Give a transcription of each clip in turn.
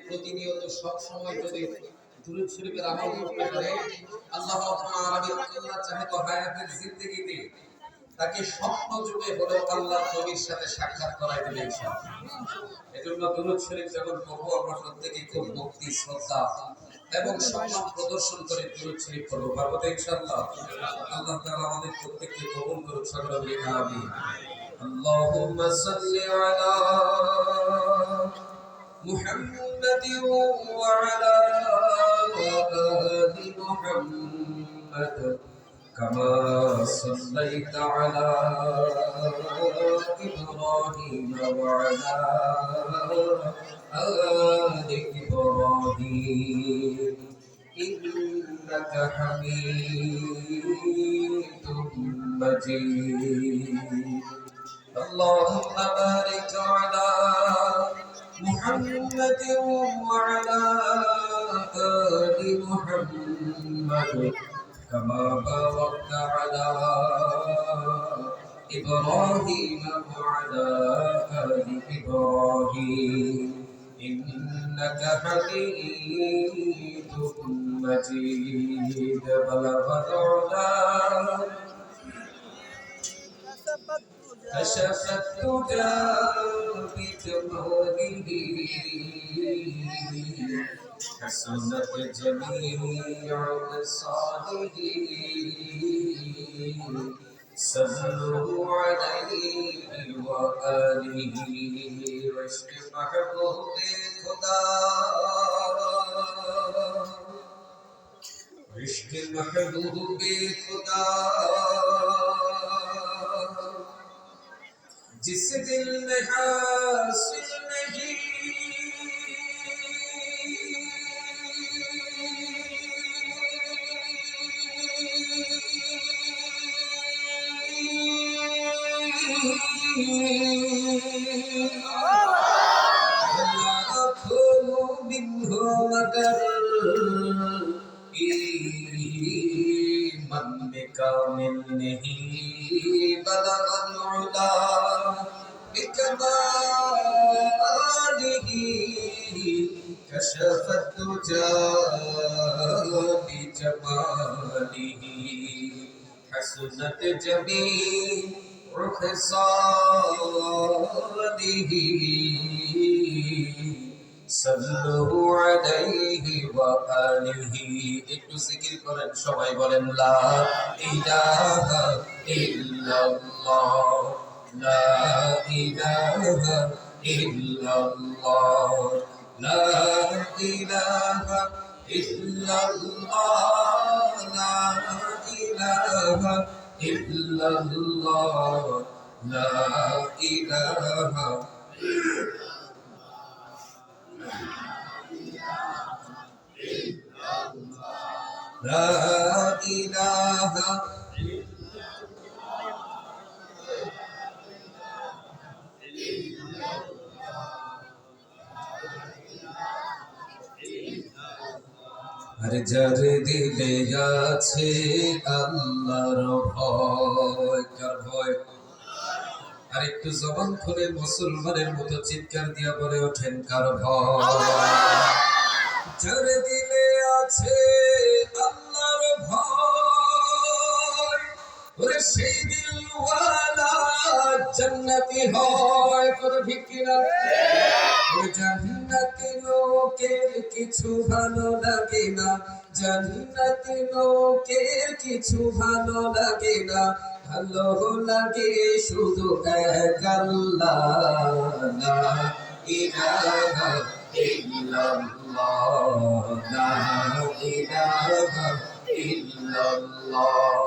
প্রতিনিয়ত সব সময় যদি দুরূদ শরীফের আমল করতে পারে, আল্লাহ রাব্বুল আলামিন আল্লাহ চাহে তো হায়াতের জিন্দেগিতে তাকে স্বপ্ন যুগে হলেও আল্লাহ নবীর সাথে সাক্ষাৎ করাই দেবে ইনশাআল্লাহ। এজন্য দুরূদ শরীফ যখন পড়বো আমরা প্রত্যেকেই খুব ভক্তি শ্রদ্ধা এবং সম্মান প্রদর্শন করে দুরূদ শরীফ পড়বো, পারবো তো ইনশাআল্লাহ? আল্লাহ তাআলা আমাদের প্রত্যেককে কবুল করুন, সকলে বলি আমিন। আল্লাহুম্মা সাল্লি আলা محمد وعلى آل محمد كما صليت على إبراهيم وعلى آل إبراهيم إنك حميد مجيد. اللهم بارك على محمد وعلى آل محمد كما باركت على إبراهيم وعلى آل إبراهيم إنك حميد مجيد. بلغ العلا كشف الدجى بجماله حسنت جميع خصاله صلوا عليه وآله عشق محبوب خدا عشق محبوب خدا जिस दिल में हासिल नहीं लाखों बिन हो मगर मन में कामिल नहीं बलगल उला بكماله كشف الدجى بجماله حسنت جميع خصاله صلوا عليه وآله. একটু জিকির করেন সবাই, বলেন লা ইলাহা ইল্লাল্লাহ لا إله إلا الله لا إله إلا الله لا إله إلا الله لا إله لا إله আর যার দিলে আছে আল্লাহর ভয়, কার ভয়? আর একটু জবান খুলে মুসলমানের মতো চিৎকার দিয়া বলে ওঠেন, কার ভয়? যার দিলে আছে আল্লাহর ভয়, ওরে সেই দিলওয়ালা জান্নাতি হয়। করে ঠিক কিনা? জান্নাতি লোকের কিছু ভালো লাগে না, জান্নাতি লোকের কিছু ভালো লাগে না, ভালো লাগে শুধু এক আল্লাহ। লা ইলাহা ইল্লাল্লাহ লা ইলাহা ইল্লাল্লাহ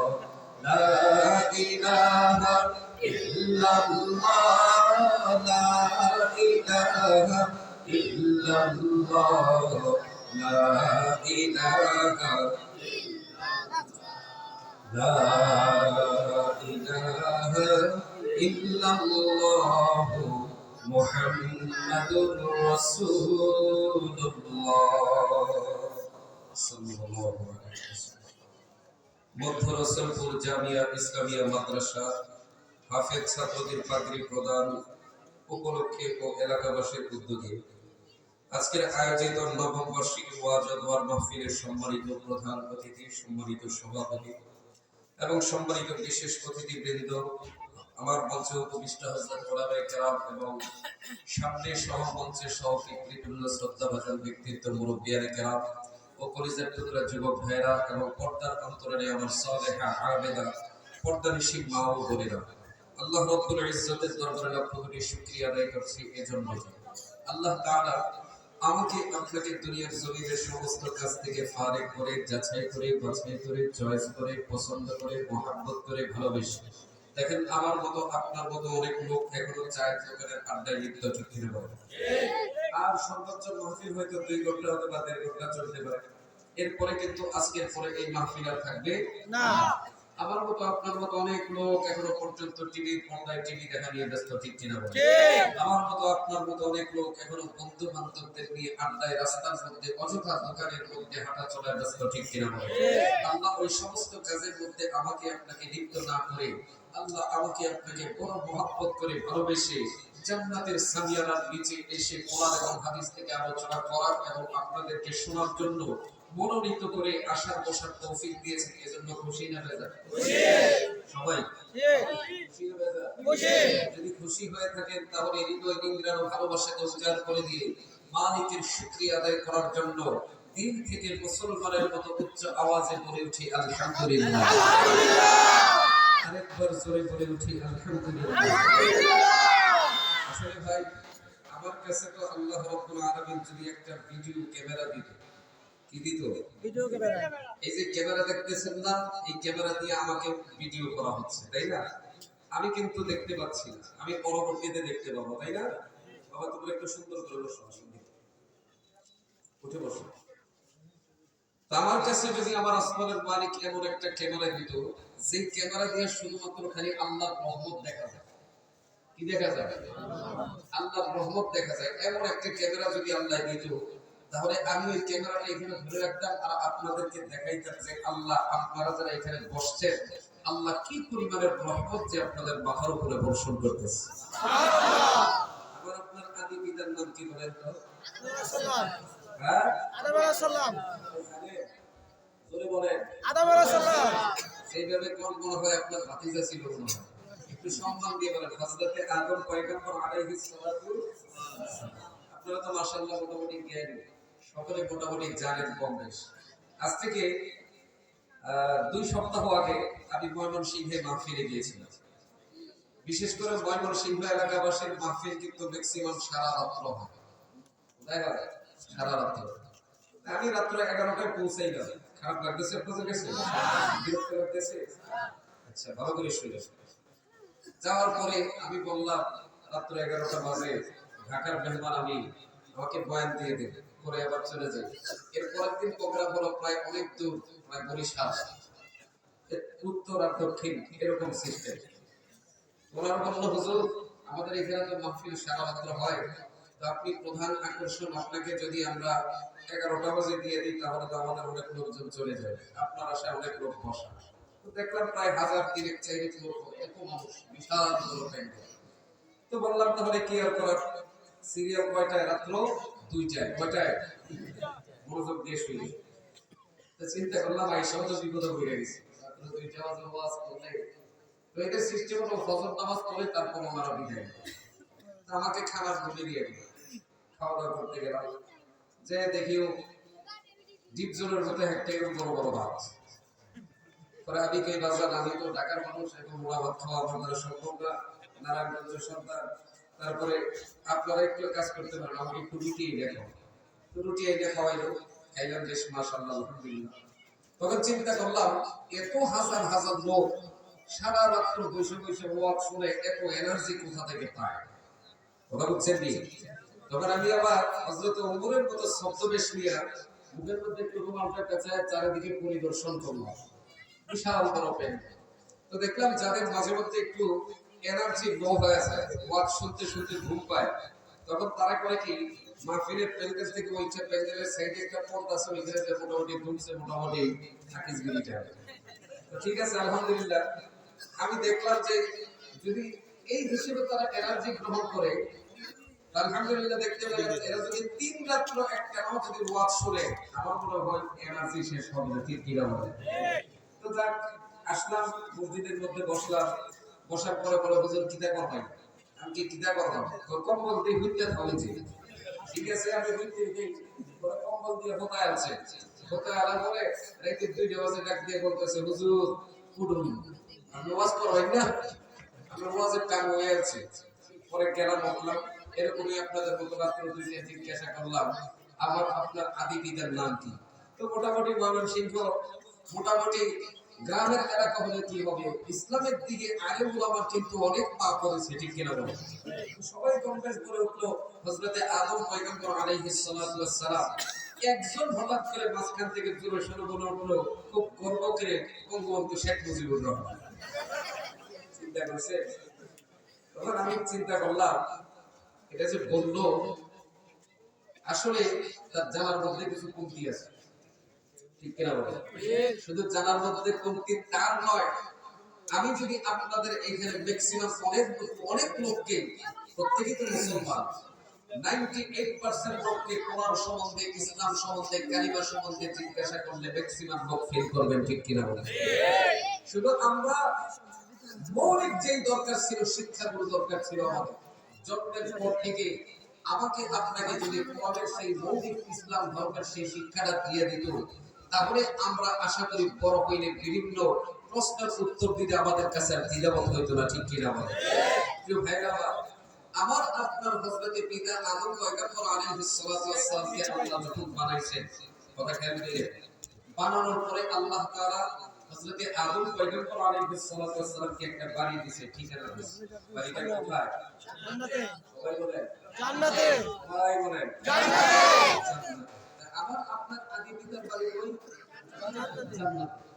লা ইলাহা ইল্লাল্লাহ লা ইলাহা ইল্লাল্লাহ লা ইলাহা লা ইলাহা ইল্লাল্লাহ মুহাম্মাদুর রাসূলুল্লাহ সাল্লাল্লাহু আলাইহি ওয়াসাল্লাম। মধ্য রসুলপুর জামিয়া ইসলামিয়া মাদ্রাসা হাফেজ ছাত্রদের পাগড়ি প্রদান উপলক্ষে ও এলাকাবাসীর উদ্যোগে আজকের আয়োজিত নবম বার্ষিকী ওয়াজ ও দোয়ার মাহফিলের সম্মানিত প্রধান অতিথি, সম্মানিত সভাপতি এবং সম্মানিত বিশেষ অতিথিবৃন্দ, আমার মঞ্চে উপবিষ্ট হযরত ওলামায়ে কেরাম এবং সামনে সহ মঞ্চে সহ পিতৃতুল্য শ্রদ্ধাভাজন ব্যক্তিত্ব মুরব্বিয়ানে কেরাম ও কলিজার টুকরা যুবক ভাইয়েরা এবং পর্দার অন্তরালে আমার সালেহা আবেদা পর্দানিশী মা ও বোনেরা, আল্লাহ রাব্বুল ইজ্জতের দরবারে লাখ কোটি শুকরিয়া আদায় করছি এজন্য যে আল্লাহ তাআলা আমাকে আপনাকে দুনিয়ার জমিনের সমস্ত কাজ থেকে ফারেক করে, যাচাই করে, বাছাই করে, চয়েস করে, পছন্দ করে, মহব্বত করে, ভালোবেসে দেখেন আমার মতো আপনার মতো অনেক লোক এখনো চায়ের দোকানের আড্ডায় লিপ্ত, ঠিক কিনা বলেন? আর সর্বোচ্চ মাহফিল হয়তো 2 ঘন্টা হতে বা 1.5 ঘন্টা চলতে পারে, এরপরে কিন্তু আজকের পরে এই মাহফিল আর থাকবে না। আমার মতো আপনার মতো অনেক লোক এখনো পর্যন্ত টিভির পর্দায় টিভি দেখা নিয়ে ব্যস্ত, ঠিক কিনা বলেন? আমার মতো আপনার মতো অনেক লোক এখনো বন্ধু বান্ধবদের নিয়ে আড্ডায়, রাস্তার মধ্যে, অযথা দোকানের মধ্যে হাঁটা চলায় ব্যস্ত, ঠিক কিনা বলেন? আল্লাহ ওই সমস্ত কাজের মধ্যে আমাকে আপনাকে লিপ্ত না করে আল্লাহ আমাকে আপনাকে বড় মহব্বত করে ভালোবেসে জান্নাতের সামিয়ানার নিচে এসে কোরআন এবং হাদিস থেকে আলোচনা করার এবং আপনাদেরকে শোনার জন্য মনোনীত করে আসার বসার তৌফিক দিয়েছেন। এজন্য খুশি না বেজা? সবাই খুশি না বেজা? যদি খুশি হয়ে থাকেন তাহলে হৃদয় নিংড়ানো ভালোবাসাকে উজাড় করে দিয়ে মালিকের শুকরিয়া আদায় করার জন্য দিল থেকে মুসলমানের মতো উচ্চ আওয়াজে বলে উঠি আলহামদুলিল্লাহ। আরেকবার জোরে বলে উঠি আলহামদুলিল্লাহ। আসলে ভাই, আমার কাছে তো আল্লাহ রাব্বুল আলামিন যদি একটা ভিডিও ক্যামেরা দিত, কি দিত? Video camera. এই যে ক্যামেরা দেখতেছেন না, এই ক্যামেরা দিয়ে আমাকে ভিডিও করা হচ্ছে, তাই না? আমি কিন্তু দেখতে পাচ্ছি না, আমি পরবর্তীতে দেখতে পাবো, তাই না? বাবা তোমরা একটু সুন্দর করে বসো, উঠে বসো। তো আমার কাছে যদি আমার আসমানের মালিক এমন একটা ক্যামেরা দিত, যে ক্যামেরা দিয়ে শুধুমাত্র খালি আল্লাহর রহমত দেখা যায়। কি দেখা যায়? আল্লাহর রহমত দেখা যায়। এমন একটা ক্যামেরা যদি আল্লাহ দিত, তাহলে আমি ওই ক্যামেরাটা এখানে ধরে রাখতাম আর আপনাদেরকে দেখাইতাম যে আল্লাহ, আপনারা যারা এখানে বসছেন, আল্লাহ কি পরিমাণের রহমত যে আপনাদের মাথার উপরে বর্ষণ করতেছে। আবার আপনার আদি পিতার নাম কি বলেন তো? হ্যাঁ, আদম আলাইহিস সালাম। জোরে বলেন, আদম আলাইহিস সালাম। সেইভাবে কোন মনে হয় আপনার ভাতিজা ছিল মনে হয়? একটু সম্মান দিয়ে বলেন, হযরতে আদম পয়গম্বর আলাইহিস সালাতু। আপনারা তো মাশাআল্লাহ মোটামুটি জ্ঞানী, সকলে মোটামুটি জানেন কম বেশ। আজ থেকে 2 সপ্তাহ আগে আমি ময়মনসিংহে মাহফিলে গিয়েছিলাম। বিশেষ করে ময়মনসিংহ এলাকাবাসীর মাহফিল কিন্তু ম্যাক্সিমাম সারা রাত্র হয়, দেখা যায় সারা রাত্র। আমি রাত্র 11টায় পৌঁছাই গেলাম। খারাপ লাগতেছে আপনাদের কাছে? বিরক্ত লাগতেছে? আচ্ছা, ভালো করে শুনে যাওয়ার পরে আমি বললাম রাত্র 11টা বাজে, ঢাকার মেহমান আমি, আমাকে বয়ান দিয়ে দেব, পরে আবার চলে যাই। এর পরের দিন প্রোগ্রাম হলো প্রায় অনেক দূর, প্রায় বরিশাল, উত্তর আর দক্ষিণ, এরকম সিস্টেম। ওনারা বলল, হুজুর আমাদের এখানে তো মাহফিল সারা রাত্র হয়, তো আপনি প্রধান আকর্ষণ, আপনাকে যদি আমরা 11টা বাজে দিয়ে দিই তাহলে তো আমাদের অনেক লোকজন চলে যাবে, আপনার আশায় অনেক লোক বসা। তো দেখলাম প্রায় 1000 চাইনিজ লোক, এত মানুষ, বিশাল বড় প্যান্ডেল। তো বললাম তাহলে কি আর করার, সিরিয়াল কয়টায়? রাত্র 2টায়। কয়টায়? মনোযোগ দিয়ে শুনি। তো চিন্তা করলাম আইসাও তো বিপদে পড়ে গেছি, রাত্র 2টা বাজে ওয়াজ করলে। তো এটা সিস্টেম হলো ফজর নামাজ পড়ে তারপর ওনারা বিদায়। আমাকে খাবার ঘুরে দিয়ে দিল, খাওয়া দাওয়া করতে গেলাম, যে দেখিও ডিপ জোনের মতো একটা এরকম বড় বড় ভাত। পরে আমি কে বাজার, আমি তো ঢাকার মানুষ, এখন মোড়া ভাত খাওয়া আমার দ্বারা সম্ভব না, নারায়ণগঞ্জের সন্তান। তারপরে আপনারা একটু কাজ করতে পারেন, আমাকে একটু রুটি দেখো। তো রুটি এনে খাওয়াইলো, খাইলাম, বেশ মাশাআল্লাহ আলহামদুলিল্লাহ। তখন চিন্তা করলাম, এত হাজার হাজার লোক সারা রাত্র বসে বসে ওয়াজ শুনে এত এনার্জি কোথা থেকে পায়? কথা বুঝছেন নি? তখন আমি আবার হযরত ওমরের মতো ছদ্মবেশ নিয়ে মুখের মধ্যে একটু রুমালটা পেঁচায় চারিদিকে পরিদর্শন করলাম, বিশাল বড় প্যান্ডেল। তো দেখলাম যাদের মাঝে মধ্যে একটু এনার্জি লো হয়ে যায়, ওয়াজ শুনতে শুনতে ঘুম পায়, তখন তারা করে কি, মাহফিলের প্যান্ডেল থেকে ওইটা প্যান্ডেলের সাইডে একটা পর্দা আছে, ওইখানে যে মোটামুটি ঘুমছে, মোটামুটি হাকিজগিরিটা। তো ঠিক আছে, আলহামদুলিল্লাহ। আমি দেখলাম যে যদি এই হিসেবে তারা এনার্জি গ্রহণ করে, আলহামদুলিল্লাহ দেখতে পেলেন এরা যদি 3 রাত্র একটা নাও যদি ওয়াজ শুনে আমার মনে হয় এনার্জি শেষ হবে না, ঠিক কি না বলে? তো যাক, আসলাম মসজিদের মধ্যে বসলাম, বসার পরে বলে হুজুর কিতা করবেন? আমি কি কিতা করলাম? কম্বল দিয়ে হইতে হয়েছে, ঠিক আছে আমি হইতে দিই, কম্বল দিয়ে হোতায় আছে, হোতায় আলার পরে রাতে 2টা বাজে ডাক দিয়ে বলতেছে হুজুর উঠুন, আমি ওয়াজ করবেন না, আমি ওয়াজের টাইম হয়ে আছে। পরে গেলাম বললাম এরকমই আপনাদের মতো রাত্র 2টা জিজ্ঞাসা করলাম আমার আপনার আদি পিতার নাম কি? তো মোটামুটি ময়মনসিংহ মোটামুটি গ্রামের এলাকা হলে কি হবে, ইসলামের দিকে আলেম ওলামা কিন্তু অনেক পা করেছে, ঠিক কিনা বলেন? সবাই কমপ্লেন করে উঠলো হযরতে আদম পয়গম্বর আলাইহিস সালাতু ওয়াস সালাম। একজন হঠাৎ করে মাঝখান থেকে জোরে সোরে বলে উঠলো খুব গর্ব করে, বঙ্গবন্ধু শেখ মুজিবুর রহমান। চিন্তা করছে? তখন আমি চিন্তা করলাম এটা যে বললো আসলে তার জানার মধ্যে কিছু কমতি আছে, ঠিক কিনা বলে? শুধু জানার মধ্যে কমতি তার নয়, আমি যদি আপনাদের এখানে ম্যাক্সিমাম অনেক লোককে, প্রত্যেকেই তো মুসলমান, 98% লোককে কোরআন সম্বন্ধে, ইসলাম সম্বন্ধে, কালিমা সম্বন্ধে জিজ্ঞাসা করলে ম্যাক্সিমাম লোক ফেল করবেন, ঠিক কিনা বলে? শুধু আমরা মৌলিক যেই দরকার ছিল, শিক্ষাগুলো দরকার ছিল আমাদের জন্মের পর থেকে আমাকে আপনাকে যদি কোরআনের সেই মৌলিক ইসলাম দরকার সেই শিক্ষাটা দিয়ে দিত, তাহলে আমরা আশা করি বড় হইলে বিভিন্ন প্রশ্নের উত্তর দিতে আমাদের কাছে আর দ্বিধাবোধ হইতো না, ঠিক কিনা বলে? প্রিয় ভাইরা আমার আপনার হযরতে পিতা আদম পয়গম্বর আলাইহিস সালাতু ওয়াস সালামকে আল্লাহ যখন বানাইছেন, কথা খেয়াল করে বানানোর পরে আল্লাহ তাআলা হযরতে আদম পয়গম্বর আলাইহিস সালাতু ওয়াস সালামকে একটা বাড়ি দিয়েছে, ঠিকানা দিয়েছে। বাড়িটা কোথায়? জান্নাতে। সবাই বলেন জান্নাতে। সবাই বলেন জান্নাতে। আমার আপনার আদি পিতার বাড়ি ওই জান্নাতে।